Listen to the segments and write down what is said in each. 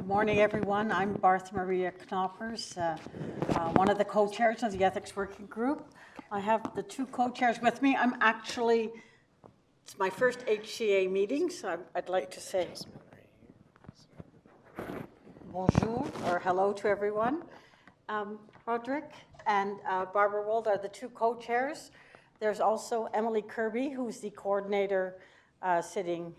Good morning, everyone. I'm Bartha Maria Knoppers, one of the co-chairs of the Ethics Working Group. I have the two co-chairs with me. It's my first HCA meeting, so I'd like to say bonjour, or hello to everyone. Roderic and Barbara Wold are the two co-chairs. There's also Emily Kirby, who's the coordinator, sitting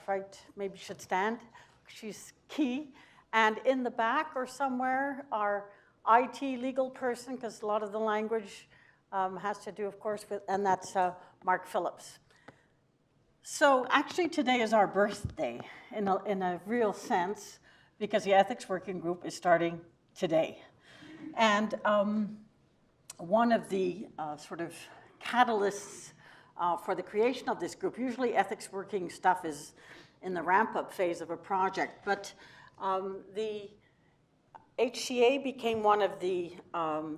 right, maybe should stand. She's key. And in the back or somewhere, our IT legal person, because a lot of the language has to do, of course, with, and that's Mark Phillips. So actually today is our birthday in a real sense, because the Ethics Working Group is starting today. And one of the sort of catalysts for the creation of this group, usually ethics working stuff is in the ramp-up phase of a project, but the HCA became one of the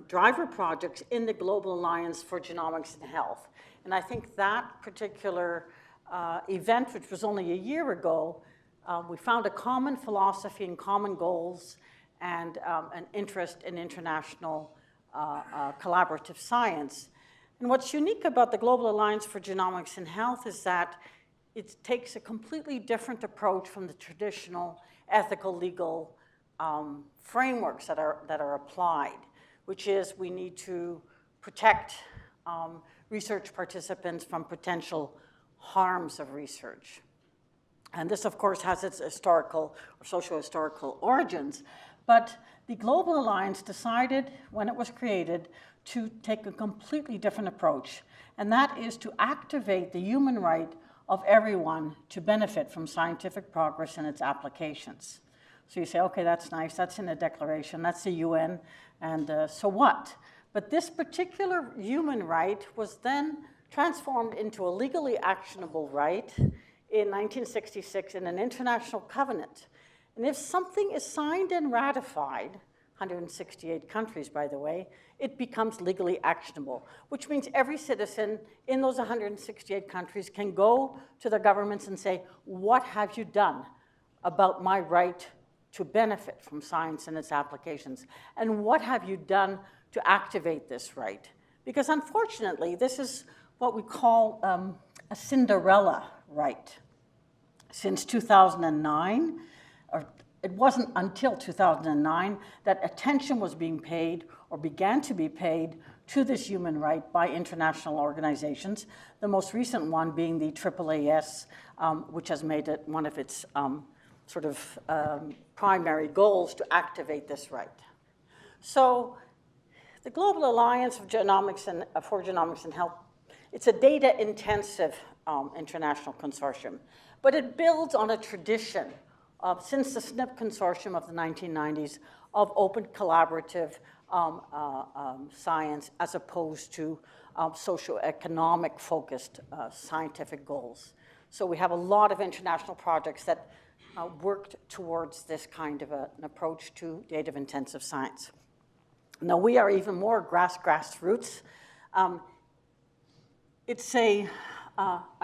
driver projects in the Global Alliance for Genomics and Health. And I think that particular event, which was only a year ago, we found a common philosophy and common goals and an interest in international collaborative science. And what's unique about the Global Alliance for Genomics and Health is that it takes a completely different approach from the traditional ethical legal frameworks that are applied, which is we need to protect research participants from potential harms of research. And this, of course, has its historical or socio-historical origins. But the Global Alliance decided, when it was created, to take a completely different approach. And that is to activate the human right of everyone to benefit from scientific progress and its applications. So you say, okay, that's nice, that's in a declaration, that's the UN, and so what? But this particular human right was then transformed into a legally actionable right in 1966 in an international covenant. And if something is signed and ratified, 168 countries, by the way, it becomes legally actionable, which means every citizen in those 168 countries can go to their governments and say, what have you done about my right to benefit from science and its applications? And what have you done to activate this right? Because unfortunately, this is what we call a Cinderella right. Since 2009, or it wasn't until 2009 that attention was being paid or began to be paid to this human right by international organizations, the most recent one being the AAAS, which has made it one of its primary goals to activate this right. So the Global Alliance of Genomics and for Genomics and Health, it's a data-intensive international consortium, but it builds on a tradition since the SNP consortium of the 1990s of open collaborative science as opposed to socioeconomic focused scientific goals. So we have a lot of international projects that worked towards this kind of an approach to data-intensive science. Now we are even more grassroots. It's a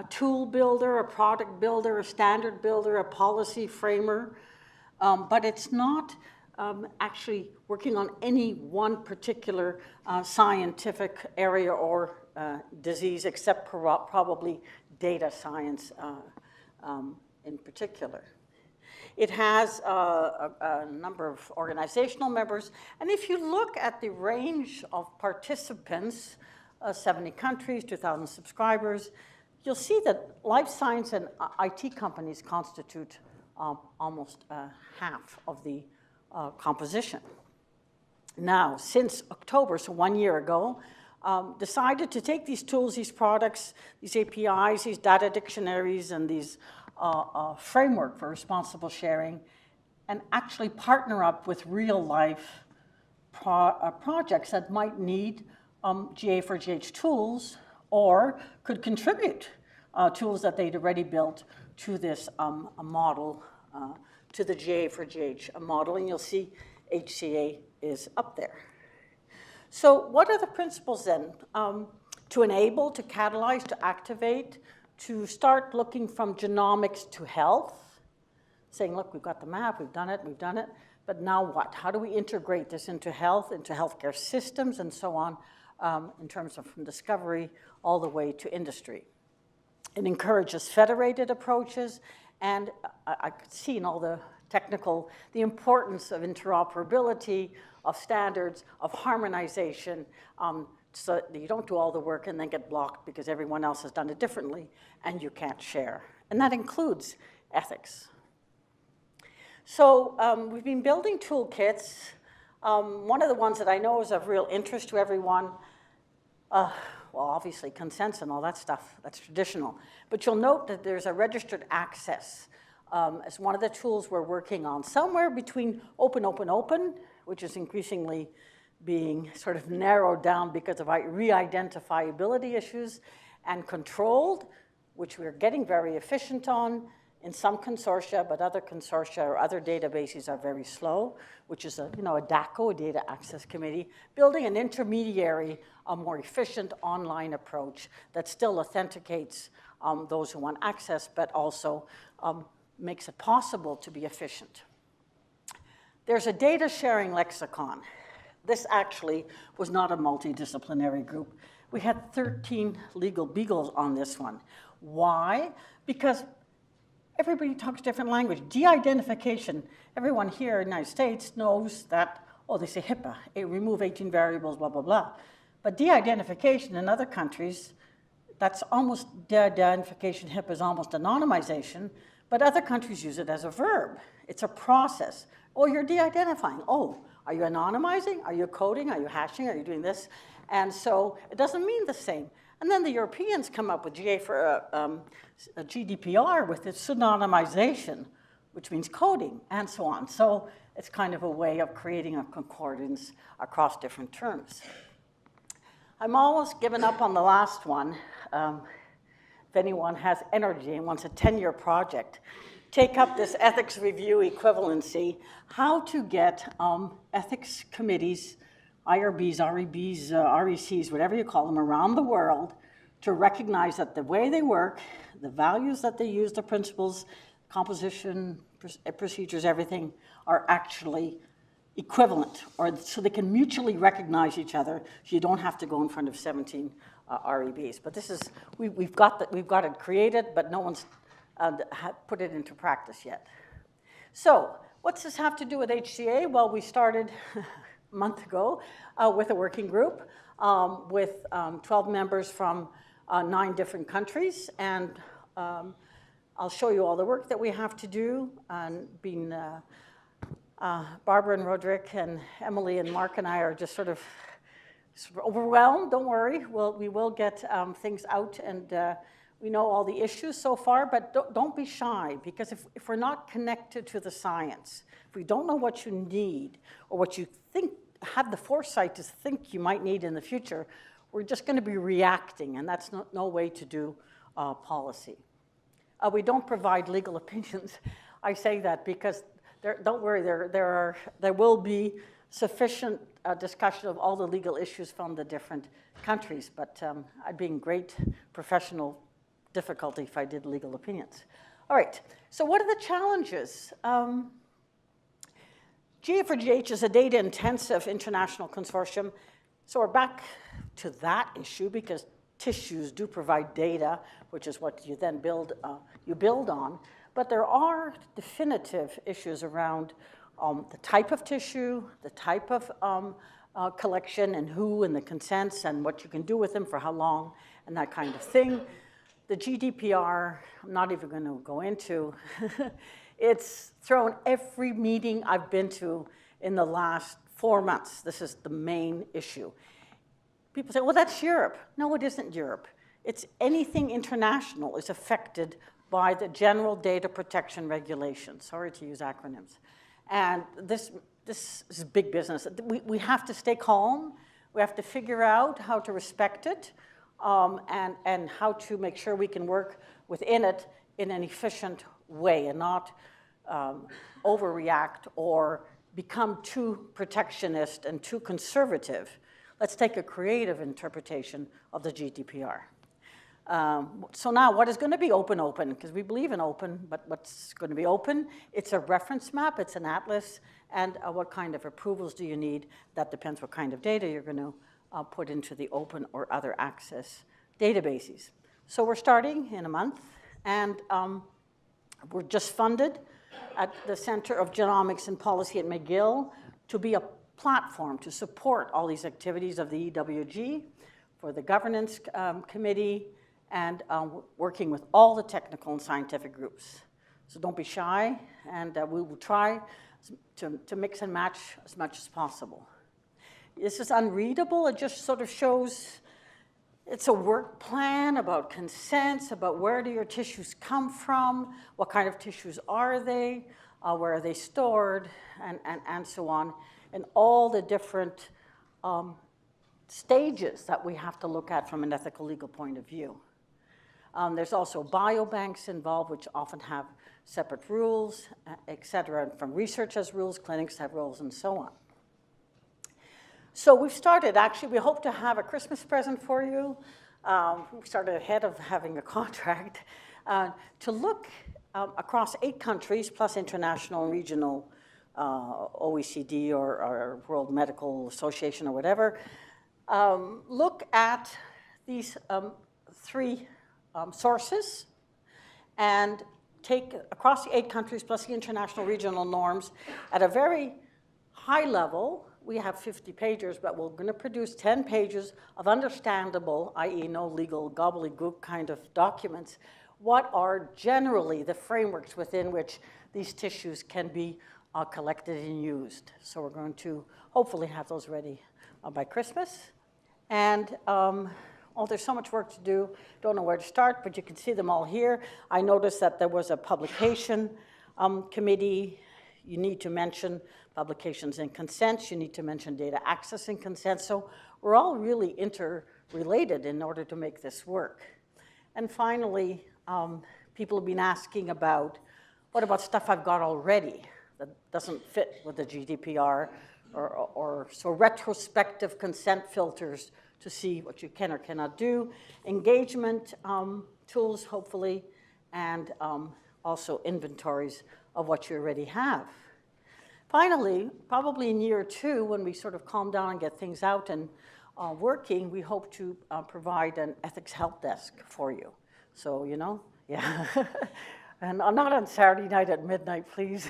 tool builder, a product builder, a standard builder, a policy framer, but it's not actually working on any one particular scientific area or disease, except probably data science in particular. It has a number of organizational members, and if you look at the range of participants, 70 countries, 2,000 subscribers, you'll see that life science and IT companies constitute almost half of the composition. Now, since October, so 1 year ago, decided to take these tools, these products, these APIs, these data dictionaries, and these framework for responsible sharing, and actually partner up with real-life projects that might need GA4GH tools or could contribute tools that they'd already built to this model, to the GA4GH model, and you'll see HCA is up there. So what are the principles then? To enable, to catalyze, to activate, to start looking from genomics to health, saying, look, we've got the map, we've done it, but now what? How do we integrate this into health, into healthcare systems, and so on, in terms of from discovery all the way to industry? It encourages federated approaches, and I could see in all the technical, the importance of interoperability, of standards, of harmonization, so that you don't do all the work and then get blocked because everyone else has done it differently and you can't share. And that includes ethics. So we've been building toolkits. One of the ones that I know is of real interest to everyone, well, obviously consents and all that stuff, that's traditional. But you'll note that there's a registered access as one of the tools we're working on, somewhere between open, which is increasingly being sort of narrowed down because of re-identifiability issues, and controlled, which we're getting very efficient on in some consortia, but other consortia or other databases are very slow, which is a DACO, a Data Access Committee, building an intermediary, a more efficient online approach that still authenticates those who want access, but also makes it possible to be efficient. There's a data sharing lexicon. This actually was not a multidisciplinary group. We had 13 legal beagles on this one. Why? Because everybody talks different language. De-identification, everyone here in the United States knows that, oh, they say HIPAA, remove 18 variables, blah, blah, blah. But de-identification in other countries, that's almost de-identification, HIPAA is almost anonymization, but other countries use it as a verb. It's a process. Oh, you're de-identifying. Oh, are you anonymizing? Are you coding? Are you hashing? Are you doing this? And so it doesn't mean the same. And then the Europeans come up with GDPR with its pseudonymization, which means coding, and so on. So it's kind of a way of creating a concordance across different terms. I'm almost given up on the last one. If anyone has energy and wants a 10-year project, take up this ethics review equivalency, how to get ethics committees, IRBs, REBs, RECs, whatever you call them, around the world to recognize that the way they work, the values that they use, the principles, composition, procedures, everything, are actually equivalent, or so they can mutually recognize each other, so you don't have to go in front of 17 REBs. But this is, we've got it created, but no one's put it into practice yet. So what's this have to do with HCA? Well, we started a month ago with a working group with 12 members from 9 different countries, and I'll show you all the work that we have to do. And being Barbara and Roderic and Emily and Mark and I are just sort of overwhelmed. Don't worry, we will get things out, and we know all the issues so far, but don't be shy, because if we're not connected to the science, if we don't know what you need or what you think, have the foresight to think you might need in the future, we're just going to be reacting, and that's no way to do policy. We don't provide legal opinions. I say that because don't worry, there will be sufficient discussion of all the legal issues from the different countries, but I'd be in great professional difficulty if I did legal opinions. All right, so what are the challenges? GA4GH is a data-intensive international consortium, so we're back to that issue because tissues do provide data, which is what you then build on. But there are definitive issues around the type of tissue, the type of collection, and who, and the consents, and what you can do with them for how long, and that kind of thing. The GDPR, I'm not even going to go into. It's thrown every meeting I've been to in the last 4 months. This is the main issue. People say, well, that's Europe. No, it isn't Europe. It's anything international is affected by the General Data Protection Regulations. Sorry to use acronyms. And this is big business. We have to stay calm. We have to figure out how to respect it and how to make sure we can work within it in an efficient way and not overreact or become too protectionist and too conservative. Let's take a creative interpretation of the GDPR. So now, what is going to be open? Because we believe in open, but what's going to be open? It's a reference map, it's an atlas, and what kind of approvals do you need? That depends what kind of data you're going to put into the open or other access databases. So we're starting in a month, and we're just funded at the Center of Genomics and Policy at McGill to be a platform to support all these activities of the EWG, for the governance committee, and working with all the technical and scientific groups. So don't be shy, and we will try to mix and match as much as possible. This is unreadable. It just sort of shows, it's a work plan about consents, about where do your tissues come from, what kind of tissues are they, where are they stored, and so on, and all the different stages that we have to look at from an ethical legal point of view. There's also biobanks involved, which often have separate rules, et cetera. And from research has rules, clinics have rules, and so on. So we've started, actually, we hope to have a Christmas present for you. We started ahead of having a contract to look across 8 countries, plus international and regional OECD or World Medical Association or whatever. Look at these 3 sources and take across the 8 countries plus the international regional norms at a very high level. We have 50 pages, but we're going to produce 10 pages of understandable, i.e. no legal gobbledygook kind of documents. What are generally the frameworks within which these tissues can be collected and used? So we're going to hopefully have those ready by Christmas. And there's so much work to do. Don't know where to start, but you can see them all here. I noticed that there was a publication committee. You need to mention publications and consents. You need to mention data access and consent. So we're all really interrelated in order to make this work. And finally, people have been asking about, what about stuff I've got already that doesn't fit with the GDPR, or so retrospective consent filters to see what you can or cannot do, engagement tools, hopefully, and also inventories of what you already have. Finally, probably in year 2, when we sort of calm down and get things out and working, we hope to provide an ethics help desk for you. So, you know, yeah. And not on Saturday night at midnight, please.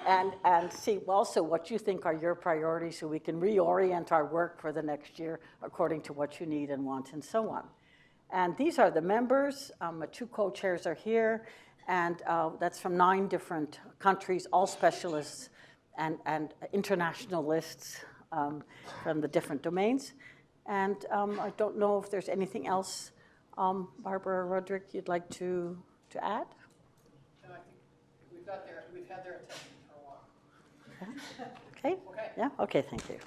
And see also what you think are your priorities so we can reorient our work for the next year according to what you need and want and so on. And these are the members. 2 co-chairs are here, and that's from 9 different countries, all specialists and international lists from the different domains. And I don't know if there's anything else, Barbara or Roderic, you'd like to add? No, I think we've had their attention for a while. Okay? Okay? Yeah? Okay, thank you.